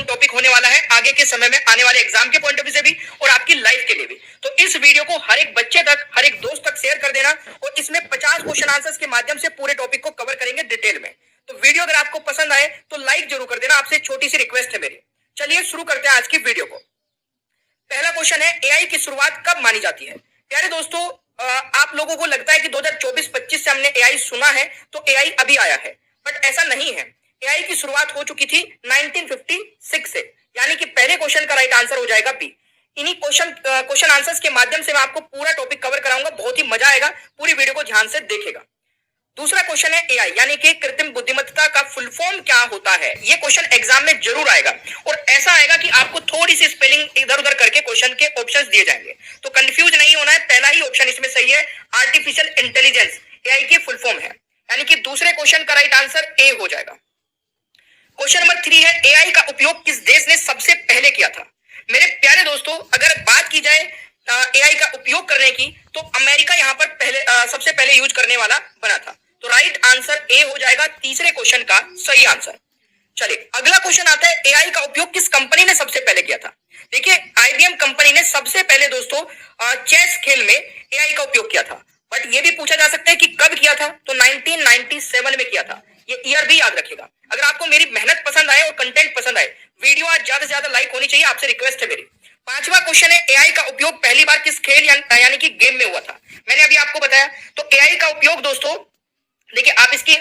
महत्वपूर्ण टॉपिक होने वाला है आगे के समय में आने वाले एग्जाम के पॉइंट ऑफ व्यू से भी और आपकी लाइफ के लिए भी। तो इस वीडियो को हर एक बच्चे तक, हर एक दोस्त तक शेयर कर देना और इसमें 50 क्वेश्चन आंसर्स के माध्यम से पूरे टॉपिक को कवर करेंगे डिटेल में। तो वीडियो अगर आपको पसंद आए तो लाइक जरूर कर देना, आपसे छोटी सी रिक्वेस्ट है मेरी। चलिए शुरू करते हैं आज की वीडियो को। पहला क्वेश्चन है, एआई की शुरुआत कब मानी जाती है? प्यारे दोस्तों, आप लोगों को लगता है कि 2024-25 से हमने एआई सुना है तो एआई अभी आया है, बट ऐसा नहीं है। एआई की शुरुआत हो चुकी थी 1956 से, यानी कि पहले क्वेश्चन का राइट आंसर हो जाएगा बी। इन्हीं क्वेश्चन आंसर्स के माध्यम से मैं आपको पूरा टॉपिक कवर कराऊंगा, बहुत ही मजा आएगा, पूरी वीडियो को ध्यान से देखेगा। दूसरा क्वेश्चन है, एआई यानी कि कृत्रिम बुद्धिमत्ता का फुल फॉर्म क्या होता है? ये क्वेश्चन एग्जाम में जरूर आएगा और ऐसा आएगा कि आपको थोड़ी सी स्पेलिंग इधर उधर करके क्वेश्चन के ऑप्शंस दिए जाएंगे, तो कंफ्यूज नहीं होना है। पहला ही ऑप्शन इसमें सही है, आर्टिफिशियल इंटेलिजेंस एआई की फुल फॉर्म है, यानी कि दूसरे क्वेश्चन का राइट आंसर ए हो जाएगा। क्वेश्चन नंबर 3 है, एआई का उपयोग किस देश ने सबसे पहले किया था? मेरे प्यारे दोस्तों, अगर बात की जाए एआई का उपयोग करने की तो अमेरिका यहाँ पर सबसे पहले यूज करने वाला बना था, तो राइट आंसर ए हो जाएगा तीसरे क्वेश्चन का सही आंसर। चलिए अगला क्वेश्चन आता है, एआई का उपयोग किस कंपनी ने सबसे पहले किया था? देखिए, आईबीएम कंपनी ने सबसे पहले दोस्तों चेस खेल में एआई का उपयोग किया था, बट ये भी पूछा जा सकता है कि कब किया था, तो 1997 में किया था। ये ईयर भी याद रखेगा। अगर आपको मेरी मेहनत पसंद आए और कंटेंट पसंद आए, वीडियो आज ज्यादा से ज्यादा लाइक होनी चाहिए, आपसे रिक्वेस्ट है मेरी। पांचवा क्वेश्चन है, एआई का उपयोग पहली बार किस खेल यानी कि गेम में हुआ था? मैंने अभी आपको बताया। तो एआई का उपयोग दोस्तों, देखिए आप इसकी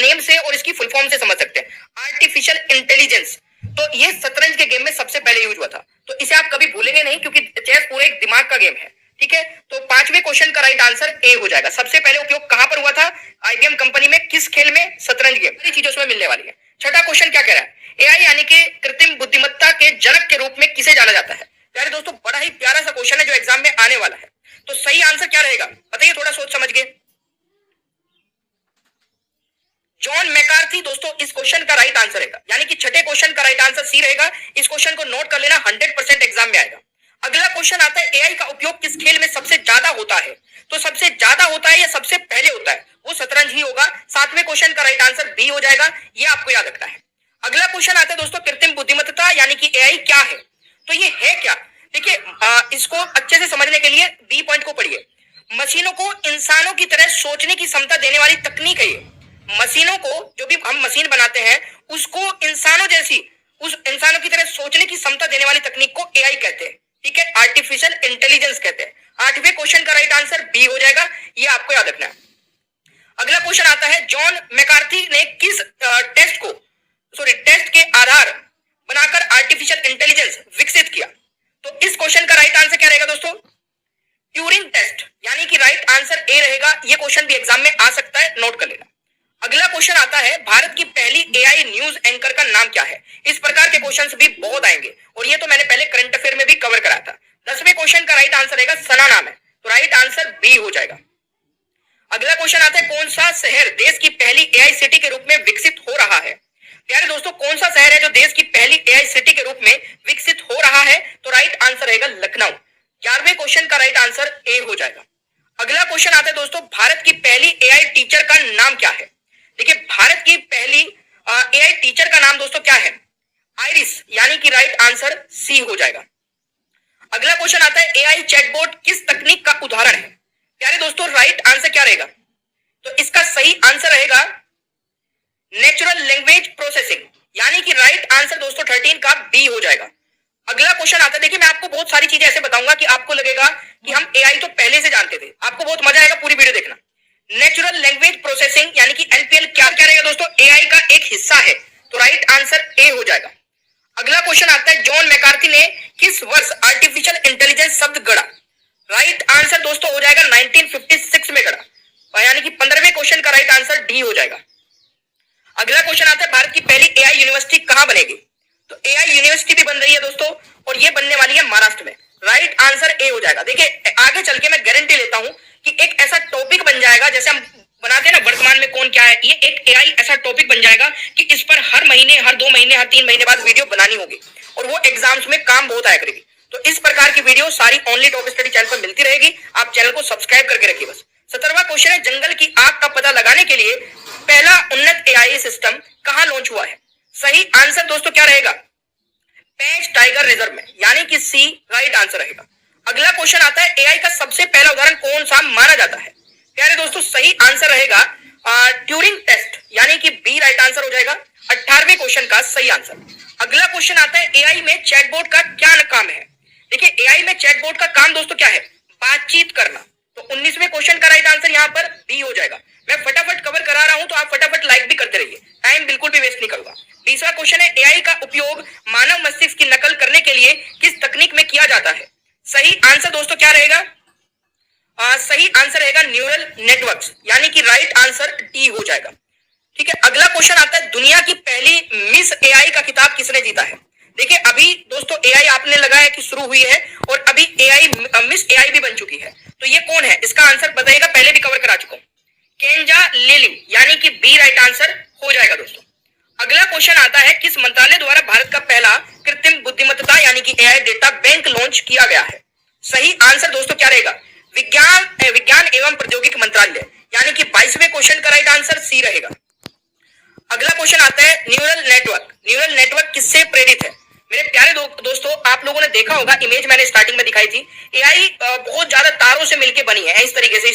नेम से और इसकी फुल फॉर्म से समझ सकते हैं, आर्टिफिशियल इंटेलिजेंस। तो ये शतरंज के गेम में सबसे पहले यूज हुआ था, तो इसे आप कभी भूलेंगे नहीं, क्योंकि चेस पूरे एक दिमाग का गेम है। ठीक है, तो पांचवें क्वेश्चन का राइट आंसर ए हो जाएगा। सबसे पहले उपयोग कहां पर हुआ था? आईबीएम कंपनी में, किस खेल में? शतरंज गेम। सारी चीजें उसमें मिलने वाली है। छठा क्वेश्चन क्या कह रहा है, एआई यानी कि कृत्रिम बुद्धिमत्ता के जनक के रूप में किसे जाना जाता है? प्यारे दोस्तों, बड़ा ही प्यारा सा क्वेश्चन है जो एग्जाम में आने वाला है। तो सही आंसर क्या रहेगा बताइए, थोड़ा सोच समझ के। जॉन मैकार्थी दोस्तों इस क्वेश्चन का राइट आंसर रहेगा, यानी कि छठे क्वेश्चन का राइट आंसर सी रहेगा। इस क्वेश्चन को नोट कर लेना, 100% एग्जाम में आएगा। अगला क्वेश्चन आता है, एआई का उपयोग किस खेल में सबसे ज्यादा होता है? तो सबसे ज्यादा होता है या सबसे पहले होता है, वो शतरंज ही होगा। सातवें क्वेश्चन का राइट आंसर बी हो जाएगा, ये आपको याद रखना है। अगला क्वेश्चन आता है दोस्तों, कृत्रिम बुद्धिमत्ता यानी कि एआई क्या है? तो ये है क्या? देखिए, इसको अच्छे से समझने के लिए बी पॉइंट को पढ़िए। मशीनों को इंसानों की तरह सोचने की क्षमता देने वाली तकनीक है ये। मशीनों को, जो भी हम मशीन बनाते हैं, उसको इंसानों जैसी, उस इंसानों की तरह सोचने की क्षमता देने वाली तकनीक को एआई कहते हैं। ठीक है, आर्टिफिशियल इंटेलिजेंस कहते हैं। आठवें क्वेश्चन का राइट आंसर बी हो जाएगा, ये आपको याद रखना है। अगला क्वेश्चन आता है, जॉन मैकार्थी ने किस टेस्ट के आधार बनाकर आर्टिफिशियल इंटेलिजेंस विकसित किया? तो इस क्वेश्चन का राइट आंसर क्या रहेगा दोस्तों? ट्यूरिंग टेस्ट, यानी कि राइट आंसर ए रहेगा। ये क्वेश्चन भी एग्जाम में आ सकता है, नोट कर लेना। अगला क्वेश्चन आता है, भारत की पहली एआई न्यूज एंकर का नाम क्या है? इस प्रकार के क्वेश्चंस भी बहुत आएंगे और ये तो मैंने पहले करंट अफेयर में भी कवर कराया था। 10वें क्वेश्चन का राइट आंसर रहेगा सना नाम है, तो राइट आंसर बी हो जाएगा। अगला क्वेश्चन आता है, कौन सा शहर देश की पहली एआई सिटी के रूप में विकसित हो रहा है? प्यारे दोस्तों, कौन सा शहर है जो देश की पहली एआई सिटी के रूप में विकसित हो रहा है? तो राइट आंसर रहेगा लखनऊ। 11वें क्वेश्चन का राइट आंसर ए हो जाएगा। अगला क्वेश्चन आता है दोस्तों, भारत की पहली एआई टीचर का नाम क्या है? देखिए, भारत की पहली एआई टीचर का नाम दोस्तों क्या है? आइरिस, यानी कि राइट आंसर सी हो जाएगा। अगला क्वेश्चन आता है, एआई चैटबॉट किस तकनीक का उदाहरण है? प्यारे दोस्तों, राइट आंसर क्या रहेगा? तो इसका सही आंसर रहेगा नेचुरल लैंग्वेज प्रोसेसिंग, यानी कि राइट आंसर दोस्तों 13 का बी हो जाएगा। अगला क्वेश्चन आता है, देखिए मैं आपको बहुत सारी चीजें ऐसे बताऊंगा कि आपको लगेगा कि हम एआई तो पहले से जानते थे, आपको बहुत मजा आएगा, पूरी वीडियो देखना। नेचुरल लैंग्वेज प्रोसेसिंग यानी कि एनपीएल क्या रहेगा दोस्तों? एआई का एक हिस्सा है, तो राइट आंसर ए हो जाएगा। अगला क्वेश्चन आता है, जॉन मैकार्थी ने किस वर्ष आर्टिफिशियल इंटेलिजेंस शब्द गढ़ा? राइट आंसर दोस्तों हो जाएगा 1956 में गढ़ा, यानी कि 15वें क्वेश्चन का राइट आंसर डी हो जाएगा। अगला क्वेश्चन आता है, भारत की पहली एआई यूनिवर्सिटी कहां बनेगी? तो एआई यूनिवर्सिटी भी बन रही है दोस्तों, और ये बनने वाली है महाराष्ट्र में। राइट आंसर ए हो जाएगा। देखिए, आगे चल के मैं गारंटी लेता हूं कि एक ऐसा टॉपिक बन जाएगा, जैसे हम बनाते हैं ना वर्तमान में कौन क्या है, ये एक एआई ऐसा टॉपिक बन जाएगा कि इस पर हर महीने, हर 2 महीने, हर 3 महीने बाद वीडियो बनानी होगी और वो एग्जाम्स में काम बहुत आया करेगी। तो इस प्रकार की वीडियो सारी ओनली टॉप स्टडी चैनल पर मिलती रहेगी, आप चैनल को सब्सक्राइब करके रखिए बस। 17वां क्वेश्चन है, जंगल की आग का पता लगाने के लिए पहला उन्नत एआई सिस्टम कहां लॉन्च हुआ है? सही आंसर दोस्तों क्या रहेगा? पेंच टाइगर रिजर्व में, यानी कि सी राइट आंसर रहेगा। अगला क्वेश्चन आता है एआई का सबसे पहला उदाहरण कौन सा माना जाता है? प्यारे दोस्तों सही आंसर रहेगा ट्यूरिंग टेस्ट, यानी कि बी राइट आंसर हो जाएगा 18वें क्वेश्चन का सही आंसर। अगला क्वेश्चन आता है एआई में चैटबॉट का क्या काम है? देखिए एआई में चैटबॉट का काम दोस्तों क्या है? बातचीत करना। तो 19वें क्वेश्चन का राइट आंसर यहाँ पर बी हो जाएगा। मैं फटाफट कवर करा रहा हूं तो आप फटाफट लाइक भी करते रहिए, टाइम बिल्कुल भी वेस्ट नहीं करूंगा। 20वां क्वेश्चन है एआई का उपयोग मानव मस्तिष्क की नकल करने के लिए किस तकनीक में किया जाता है? सही आंसर दोस्तों क्या रहेगा? सही आंसर रहेगा न्यूरल नेटवर्क्स, यानी कि राइट आंसर डी हो जाएगा। ठीक है, अगला क्वेश्चन आता है दुनिया की पहली मिस एआई का खिताब किसने जीता है? देखिए अभी दोस्तों एआई आपने लगा है कि शुरू हुई है और अभी एआई मिस एआई भी बन चुकी है, तो ये कौन है? इसका आंसर बताइएगा, पहले भी कवर करा चुका हूं। केंजा लिली, यानी कि बी राइट आंसर हो जाएगा दोस्तों। अगला क्वेश्चन आता है किस मंत्रालय द्वारा भारत का पहला कृत्रिम बुद्धिमत्ता यानी कि एआई डेटा बैंक लॉन्च किया गया है? सही आंसर दोस्तों क्या रहेगा? विज्ञान एवं प्रौद्योगिकी मंत्रालय, यानी कि 22वें क्वेश्चन का राइट आंसर सी रहेगा। अगला क्वेश्चन आता है न्यूरल नेटवर्क। न्यूरल नेटवर्क किससे प्रेरित है? मेरे प्यारे दोस्तों आप लोगों ने देखा होगा, इमेज मैंने स्टार्टिंग में दिखाई थी, एआई बहुत ज्यादा तारों से मिलकर बनी है, इस तरीके से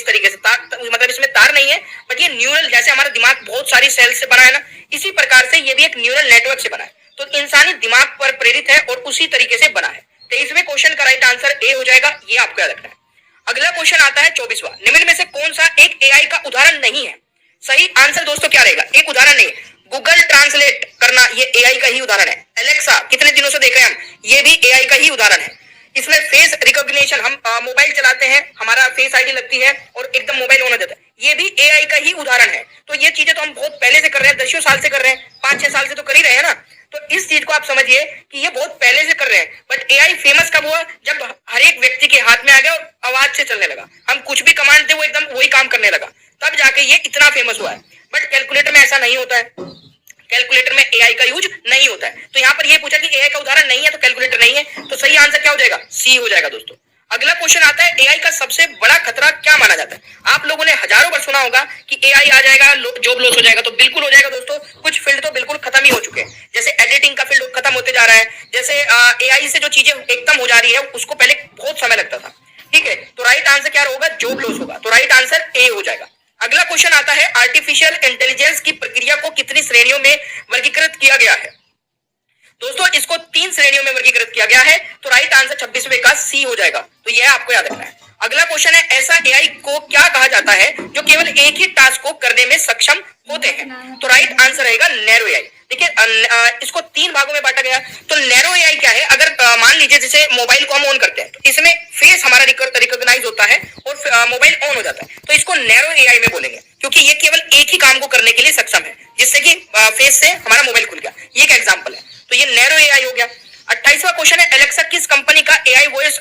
मतलब इसमें तार नहीं है, बट ये न्यूरल, जैसे हमारा दिमाग बहुत सारी सेल से बना है ना, इसी प्रकार से ये भी एक न्यूरल नेटवर्क से बना है। तो इंसानी दिमाग पर प्रेरित है और उसी तरीके से बना है। 23वें क्वेश्चन का राइट आंसर ए हो जाएगा, ये आपको याद रखना है। अगला क्वेश्चन आता है 24वां, निम्न में से कौन सा एक एआई का उदाहरण नहीं है? सही आंसर दोस्तों क्या रहेगा? एक उदाहरण नहीं, गूगल ट्रांसलेट करना ये एआई का ही उदाहरण है। एलेक्सा कितने दिनों से देख रहे हैं हम, ये भी एआई का ही उदाहरण है। इसमें फेस रिकॉग्निशन, हम मोबाइल चलाते हैं, हमारा फेस आईडी लगती है और एकदम मोबाइल ऑन हो जाता है, ये भी एआई का ही उदाहरण है। तो ये चीजें तो हम बहुत पहले से कर रहे हैं, दसियों साल से कर रहे हैं, 5-6 साल से तो कर ही रहे हैं ना। तो इस चीज को आप समझिए कि ये बहुत पहले से कर रहे हैं, बट एआई फेमस कब हुआ? जब हर एक व्यक्ति के हाथ में आ गया और आवाज से चलने लगा, हम कुछ भी कमांड दे वो एकदम वही काम करने लगा, तब जाके ये इतना फेमस हुआ है। बट कैलकुलेटर में ऐसा नहीं होता है, कैलकुलेटर में एआई का यूज नहीं होता है। तो यहाँ पर ये पूछा कि एआई का उदाहरण नहीं है तो कैलकुलेटर नहीं है, तो सही आंसर क्या हो जाएगा? सी हो जाएगा दोस्तों। अगला क्वेश्चन आता है एआई का सबसे बड़ा खतरा क्या माना जाता है? आप लोगों ने हजारों बार सुना होगा कि एआई आ जाएगा जॉब लॉस हो जाएगा, तो बिल्कुल हो जाएगा दोस्तों। कुछ फील्ड तो बिल्कुल खत्म ही हो चुके हैं, जैसे एडिटिंग का फील्ड खत्म होते जा रहा है, जैसे एआई से जो चीजें एकदम हो जा रही है उसको पहले बहुत समय लगता था। ठीक है, तो राइट आंसर क्या होगा? जॉब लॉस होगा, तो राइट आंसर ए हो जाएगा। अगला क्वेश्चन आता है आर्टिफिशियल इंटेलिजेंस की प्रक्रिया को कितनी श्रेणियों में वर्गीकृत किया गया है? दोस्तों इसको 3 श्रेणियों में वर्गीकृत किया गया है, तो राइट आंसर 26वें का सी हो जाएगा, तो यह आपको याद रखना है। अगला क्वेश्चन है ऐसा एआई को क्या कहा जाता है जो केवल एक ही टास्क को करने में सक्षम होते हैं? तो राइट आंसर रहेगा नैरो एआई। देखिए इसको 3 भागों में बांटा गया। तो नैरो एआई क्या है? अगर मान लीजिए जैसे मोबाइल को हम ऑन करते हैं तो इसमें फेस हमारा रिकॉग्नाइज होता है और मोबाइल ऑन हो जाता है, तो इसको नैरो एआई में बोलेंगे, क्योंकि ये केवल एक ही काम को करने के लिए सक्षम है, जिससे कि फेस से हमारा मोबाइल खुल गया। ये एक एग्जाम्पल है, तो ये नैरो एआई हो गया। 28वां क्वेश्चन है एलेक्सा किस कंपनी का एआई वॉइस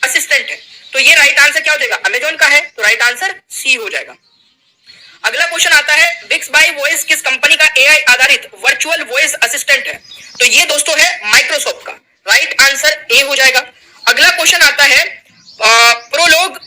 असिस्टेंट है? तो ये राइट आंसर क्या हो जाएगा? अमेजॉन का है, तो राइट आंसर सी हो जाएगा। अगला क्वेश्चन आता है बिक्स बाय वॉइस किस कंपनी का एआई आधारित वर्चुअल वॉइस असिस्टेंट है? तो ये दोस्तों है माइक्रोसॉफ्ट का, राइट आंसर ए हो जाएगा। अगला क्वेश्चन आता है प्रोलॉग